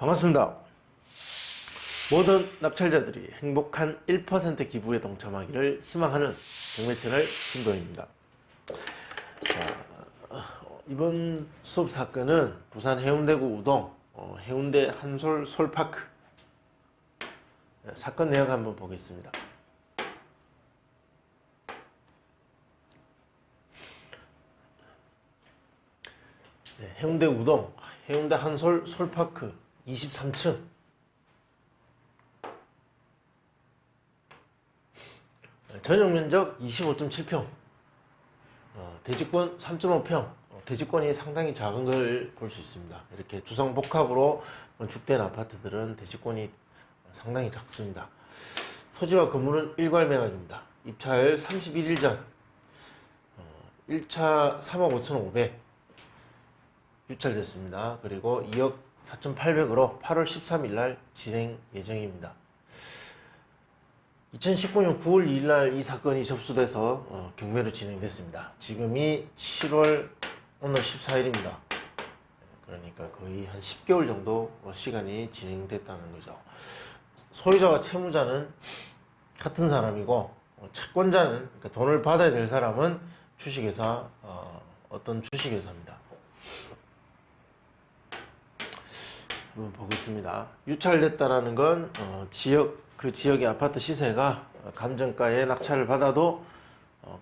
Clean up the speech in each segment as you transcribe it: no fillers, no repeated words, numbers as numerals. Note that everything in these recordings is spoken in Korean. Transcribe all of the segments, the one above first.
반갑습니다. 모든 낙찰자들이 행복한 1% 기부에 동참하기를 희망하는 경매 채널 김도현입니다. 이번 수업 사건은 부산 해운대구 우동 해운대 한솔 솔파크 사건 내용 한번 보겠습니다. 해운대 우동 해운대 한솔 솔파크 23층 전용 면적 25.7평 대지권 3.5평 대지권이 상당히 작은 걸 볼 수 있습니다. 이렇게 주상복합으로 건축된 아파트들은 대지권이 상당히 작습니다. 토지와 건물은 일괄 매각입니다. 입찰 31일 전 1차 3억 5,500 유찰됐습니다. 그리고 2억 4,800으로 8월 13일 날 진행 예정입니다. 2019년 9월 2일 날 이 사건이 접수돼서 경매로 진행됐습니다. 지금이 7월 오늘 14일입니다. 그러니까 거의 한 10개월 정도 시간이 진행됐다는 거죠. 소유자와 채무자는 같은 사람이고 채권자는 그러니까 돈을 받아야 될 사람은 주식회사 어떤 주식회사입니다. 한번 보겠습니다. 유찰됐다라는 건 그 지역의 아파트 시세가 감정가에 낙찰을 받아도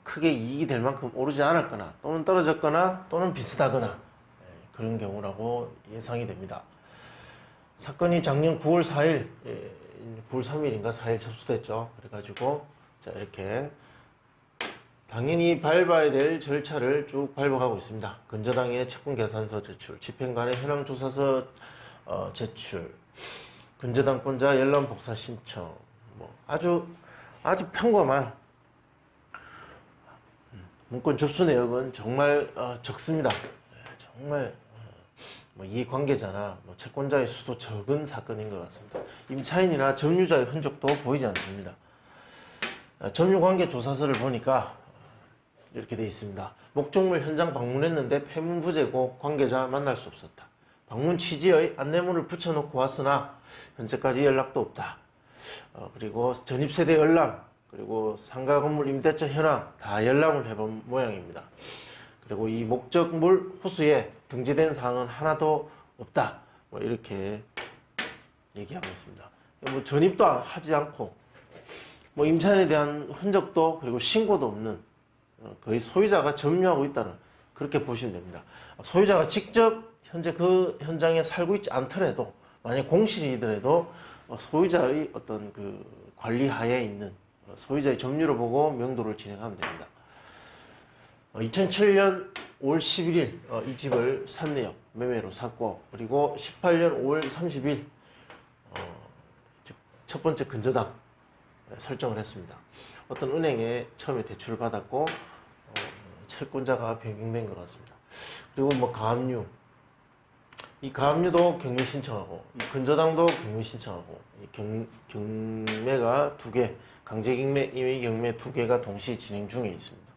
크게 이익이 될 만큼 오르지 않았거나 또는 떨어졌거나 또는 비슷하거나 그런 경우라고 예상이 됩니다. 사건이 작년 9월 4일 9월 3일인가 4일 접수됐죠. 그래가지고 자 이렇게 당연히 밟아야 될 절차를 쭉 밟아가고 있습니다. 근저당의 채권계산서 제출, 집행관의 현황조사서 제출, 근저당권자 열람 복사 신청, 아주 평범한 문건 접수 내역은 정말 적습니다. 정말 이해관계자나 채권자의 수도 적은 사건인 것 같습니다. 임차인이나 점유자의 흔적도 보이지 않습니다. 점유관계 조사서를 보니까 이렇게 되어 있습니다. 목적물 현장 방문했는데 폐문부재고 관계자 만날 수 없었다. 방문 취지의 안내문을 붙여놓고 왔으나 현재까지 연락도 없다. 그리고 전입세대 연락, 그리고 상가 건물 임대차 현황 다 연락을 해본 모양입니다. 그리고 이 목적물 호수에 등재된 사항은 하나도 없다. 이렇게 얘기하고 있습니다. 전입도 하지 않고 임차인에 대한 흔적도 그리고 신고도 없는 거의 소유자가 점유하고 있다는 그렇게 보시면 됩니다. 소유자가 직접 현재 그 현장에 살고 있지 않더라도 만약 공실이더라도 소유자의 어떤 그 관리 하에 있는 소유자의 점유를 보고 명도를 진행하면 됩니다. 2007년 5월 11일 이 집을 샀네요. 매매로 샀고 그리고 18년 5월 30일 첫 번째 근저당 설정을 했습니다. 어떤 은행에 처음에 대출을 받았고 채권자가 변경된 것 같습니다. 그리고 가압류 이 가압류도 경매 신청하고 이 근저당도 경매 신청하고 이 경매가 두 개 강제 경매, 임의 경매 두 개가 동시 진행 중에 있습니다.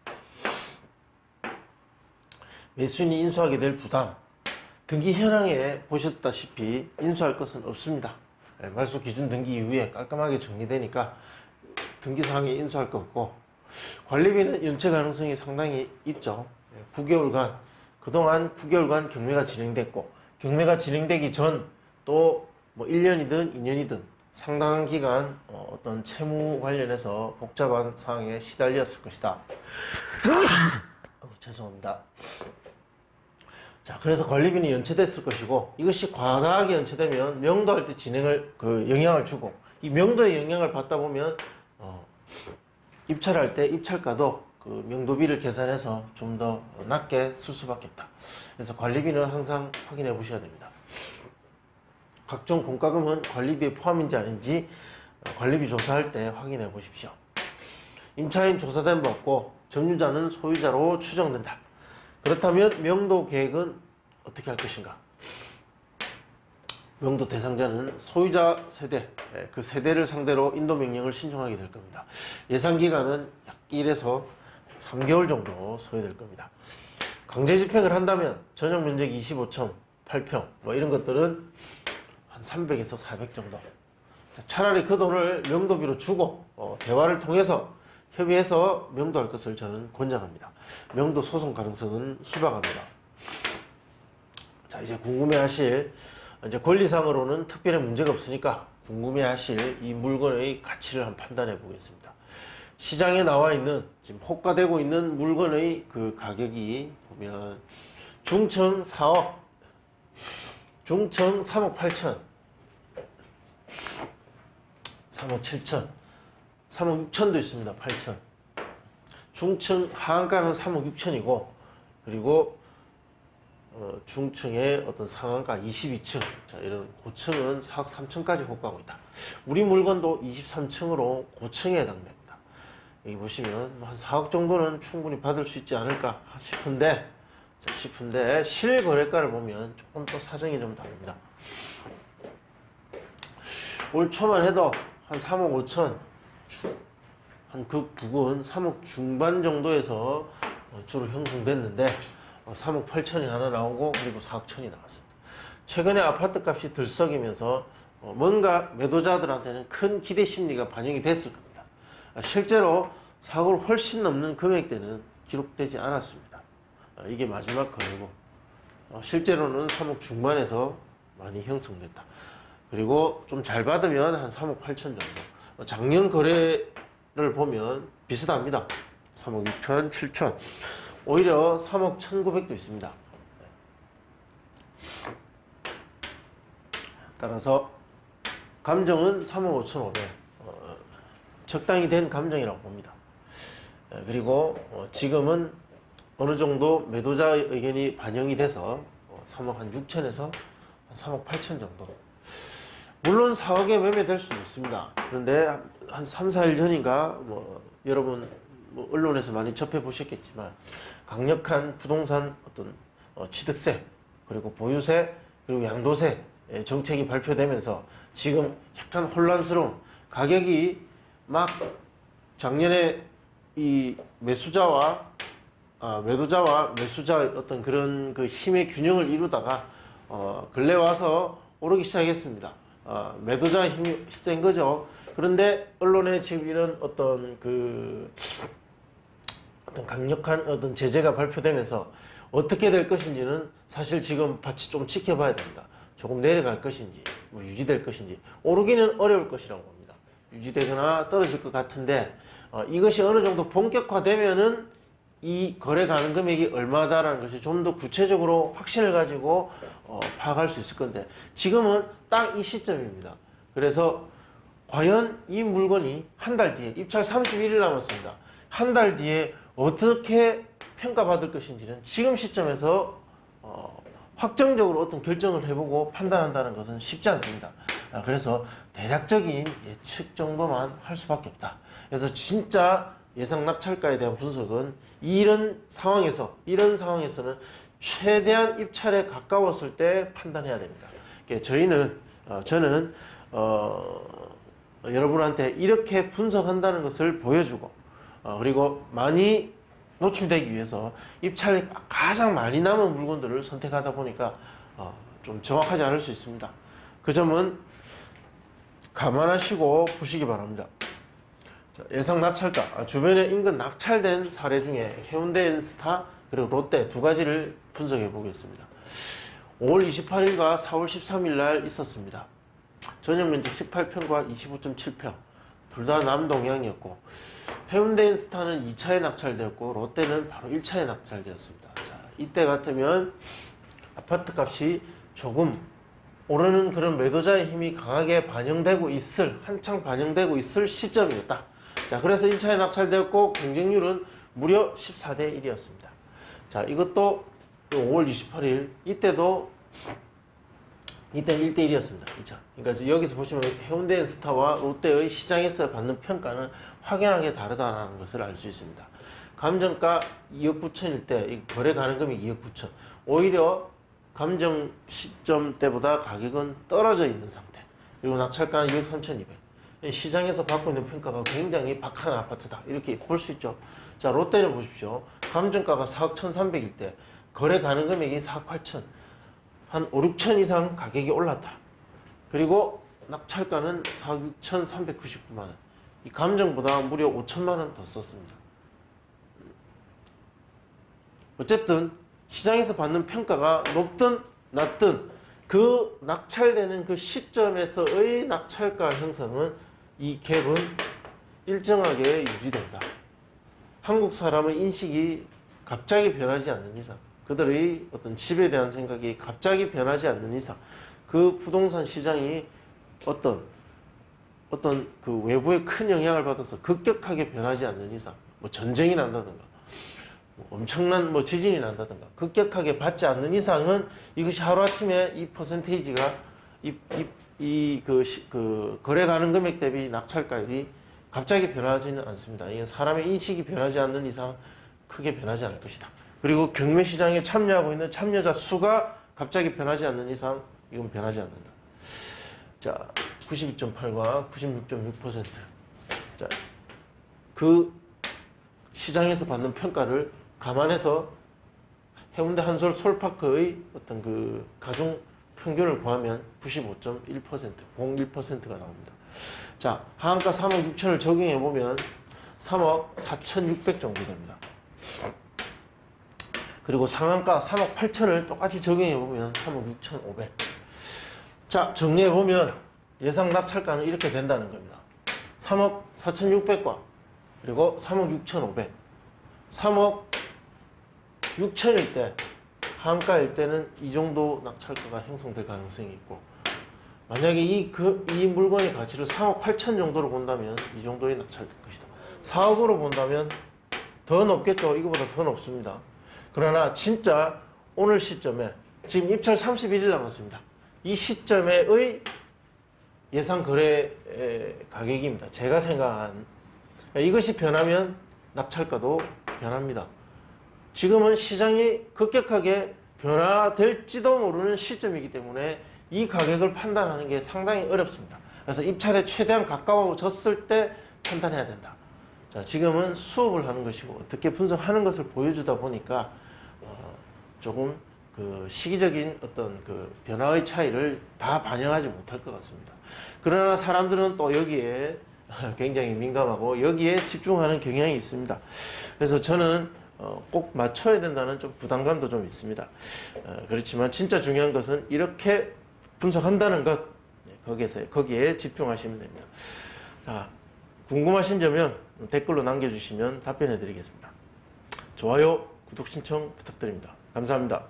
매수인이 인수하게 될 부담 등기 현황에 보셨다시피 인수할 것은 없습니다. 말소 기준 등기 이후에 깔끔하게 정리되니까 등기사항에 인수할 거 없고 관리비는 연체 가능성이 상당히 있죠. 9개월간 그동안 9개월간 경매가 진행됐고 경매가 진행되기 전 또 1년이든 2년이든 상당한 기간 어떤 채무 관련해서 복잡한 사항에 시달렸을 것이다. 죄송합니다. 자, 그래서 관리비는 연체됐을 것이고 이것이 과다하게 연체되면 명도할 때 진행을 영향을 주고 이 명도에 영향을 받다 보면 입찰할 때 입찰가도 그 명도비를 계산해서 좀 더 낮게 쓸 수밖에 없다. 그래서 관리비는 항상 확인해 보셔야 됩니다. 각종 공과금은 관리비에 포함인지 아닌지 관리비 조사할 때 확인해 보십시오. 임차인 조사된 바 없고 점유자는 소유자로 추정된다. 그렇다면 명도 계획은 어떻게 할 것인가? 명도 대상자는 소유자 세대, 그 세대를 상대로 인도 명령을 신청하게 될 겁니다. 예상 기간은 약 1에서 3개월 정도 소요될 겁니다. 강제 집행을 한다면 전용 면적 25.8평 이런 것들은 한 300에서 400 정도. 자, 차라리 그 돈을 명도비로 주고 대화를 통해서 협의해서 명도할 것을 저는 권장합니다. 명도 소송 가능성은 희박합니다. 자, 이제 궁금해하실, 이제 권리상으로는 특별히 문제가 없으니까 궁금해하실 이 물건의 가치를 한번 판단해 보겠습니다. 시장에 나와 있는, 지금 호가되고 있는 물건의 그 가격이 보면 중청 4억, 중청 3억 8천, 3억 7천, 3억 6천도 있습니다. 8천. 중층 하한가는 3억 6천이고, 그리고 중층의 어떤 상한가 22층, 자, 이런 고층은 4억 3천까지 호가하고 있다. 우리 물건도 23층으로 고층에 해당됩니다. 여기 보시면 한 4억 정도는 충분히 받을 수 있지 않을까 싶은데, 실거래가를 보면 조금 또 사정이 좀 다릅니다. 올 초만 해도 한 3억 5천, 한 그 부근 3억 중반 정도에서 주로 형성됐는데 3억 8천이 하나 나오고 그리고 4억 천이 나왔습니다. 최근에 아파트 값이 들썩이면서 뭔가 매도자들한테는 큰 기대 심리가 반영이 됐을 겁니다. 실제로 4억을 훨씬 넘는 금액대는 기록되지 않았습니다. 이게 마지막 거래고 실제로는 3억 중반에서 많이 형성됐다. 그리고 좀 잘 받으면 한 3억 8천 정도. 작년 거래를 보면 비슷합니다. 3억 6천, 7천. 오히려 3억 1,900도 있습니다. 따라서 감정은 3억 5,500. 적당히 된 감정이라고 봅니다. 그리고 지금은 어느 정도 매도자의 의견이 반영이 돼서 3억 한 6천에서 3억 8천 정도. 물론 4억에 매매될 수도 있습니다. 그런데 한 3, 4일 전인가 여러분 언론에서 많이 접해 보셨겠지만 강력한 부동산 어떤 취득세, 그리고 보유세, 그리고 양도세 정책이 발표되면서 지금 약간 혼란스러운, 가격이 막 작년에 이 매도자와 매수자의 어떤 그런 그 힘의 균형을 이루다가 근래 와서 오르기 시작했습니다. 매도자의 힘이 센 거죠. 그런데 언론에 지금 이런 어떤 강력한 어떤 제재가 발표되면서 어떻게 될 것인지는 사실 지금 같이 좀 지켜봐야 됩니다. 조금 내려갈 것인지, 유지될 것인지. 오르기는 어려울 것이라고 봅니다. 유지되거나 떨어질 것 같은데, 이것이 어느 정도 본격화되면은 이 거래 가능 금액이 얼마다라는 것이 좀 더 구체적으로 확신을 가지고 파악할 수 있을 건데, 지금은 딱 이 시점입니다. 그래서 과연 이 물건이 한 달 뒤에, 입찰 31일 남았습니다. 한 달 뒤에 어떻게 평가받을 것인지는 지금 시점에서 확정적으로 어떤 결정을 해보고 판단한다는 것은 쉽지 않습니다. 그래서 대략적인 예측 정도만 할 수밖에 없다. 그래서 진짜 예상 낙찰가에 대한 분석은 이런 상황에서는 최대한 입찰에 가까웠을 때 판단해야 됩니다. 저는 여러분한테 이렇게 분석한다는 것을 보여주고, 그리고 많이 노출되기 위해서 입찰이 가장 많이 남은 물건들을 선택하다 보니까 좀 정확하지 않을 수 있습니다. 그 점은 감안하시고 보시기 바랍니다. 자, 예상 낙찰가, 주변에 인근 낙찰된 사례 중에 해운대엔스타 그리고 롯데 두 가지를 분석해 보겠습니다. 5월 28일과 4월 13일 날 있었습니다. 전용면적 18평과 25.7평 둘 다 남동향이었고, 해운대엔스타는 2차에 낙찰되었고 롯데는 바로 1차에 낙찰되었습니다. 자, 이때 같으면 아파트 값이 조금 오르는 그런 매도자의 힘이 강하게 한창 반영되고 있을 시점이었다. 자, 그래서 1차에 낙찰되었고 경쟁률은 무려 14대 1이었습니다. 자, 이것도 5월 28일 이때는 1대 1이었습니다. 2차. 그러니까 여기서 보시면 해운대엔스타와 롯데의 시장에서 받는 평가는 확연하게 다르다는 것을 알 수 있습니다. 감정가 2억 9천일 때 이 거래 가능금이 2억 9천. 오히려 감정 시점 때보다 가격은 떨어져 있는 상태. 그리고 낙찰가는 2억 3,200. 시장에서 받고 있는 평가가 굉장히 박한 아파트다. 이렇게 볼 수 있죠. 자, 롯데는 보십시오. 감정가가 4억 1,300일 때 거래 가능 금액이 4억 8천. 한 5, 6천 이상 가격이 올랐다. 그리고 낙찰가는 4억 6,399만 원. 이 감정보다 무려 5천만 원 더 썼습니다. 어쨌든 시장에서 받는 평가가 높든 낮든 그 낙찰되는 그 시점에서의 낙찰가 형성은 이 갭은 일정하게 유지된다. 한국 사람의 인식이 갑자기 변하지 않는 이상, 그들의 어떤 집에 대한 생각이 갑자기 변하지 않는 이상, 그 부동산 시장이 어떤 그 외부의 큰 영향을 받아서 급격하게 변하지 않는 이상, 뭐 전쟁이 난다든가, 뭐 엄청난 뭐 지진이 난다든가, 급격하게 받지 않는 이상은 이것이 하루아침에 이 퍼센테이지가 그 거래 가능 금액 대비 낙찰가율이 갑자기 변하지는 않습니다. 이건 사람의 인식이 변하지 않는 이상 크게 변하지 않을 것이다. 그리고 경매 시장에 참여하고 있는 참여자 수가 갑자기 변하지 않는 이상 이건 변하지 않는다. 자, 92.8과 96.6%. 자, 그 시장에서 받는 평가를 감안해서 해운대 한솔 솔파크의 어떤 그 가중 평균을 구하면 95.1%, 01%가 나옵니다. 자, 하한가 3억 6천을 적용해 보면 3억 4,600 정도 됩니다. 그리고 상한가 3억 8천을 똑같이 적용해 보면 3억 6,500. 자, 정리해 보면 예상 낙찰가는 이렇게 된다는 겁니다. 3억 4,600과 그리고 3억 6,500. 3억 6천일 때, 하한가일 때는 이 정도 낙찰가가 형성될 가능성이 있고, 만약에 이 물건의 가치를 3억 8천 정도로 본다면 이 정도의 낙찰될 것이다. 4억으로 본다면 더 높겠죠. 이거보다 더 높습니다. 그러나 진짜 오늘 시점에 지금 입찰 31일 남았습니다. 이 시점의 예상 거래 가격입니다. 제가 생각한 이것이 변하면 낙찰가도 변합니다. 지금은 시장이 급격하게 변화될지도 모르는 시점이기 때문에 이 가격을 판단하는 게 상당히 어렵습니다. 그래서 입찰에 최대한 가까워졌을 때 판단해야 된다. 자, 지금은 수업을 하는 것이고 어떻게 분석하는 것을 보여주다 보니까 조금 그 시기적인 어떤 그 변화의 차이를 다 반영하지 못할 것 같습니다. 그러나 사람들은 또 여기에 굉장히 민감하고 여기에 집중하는 경향이 있습니다. 그래서 저는 꼭 맞춰야 된다는 좀 부담감도 좀 있습니다. 그렇지만 진짜 중요한 것은 이렇게 분석한다는 것, 거기에 집중하시면 됩니다. 자, 궁금하신 점은 댓글로 남겨주시면 답변해 드리겠습니다. 좋아요, 구독 신청 부탁드립니다. 감사합니다.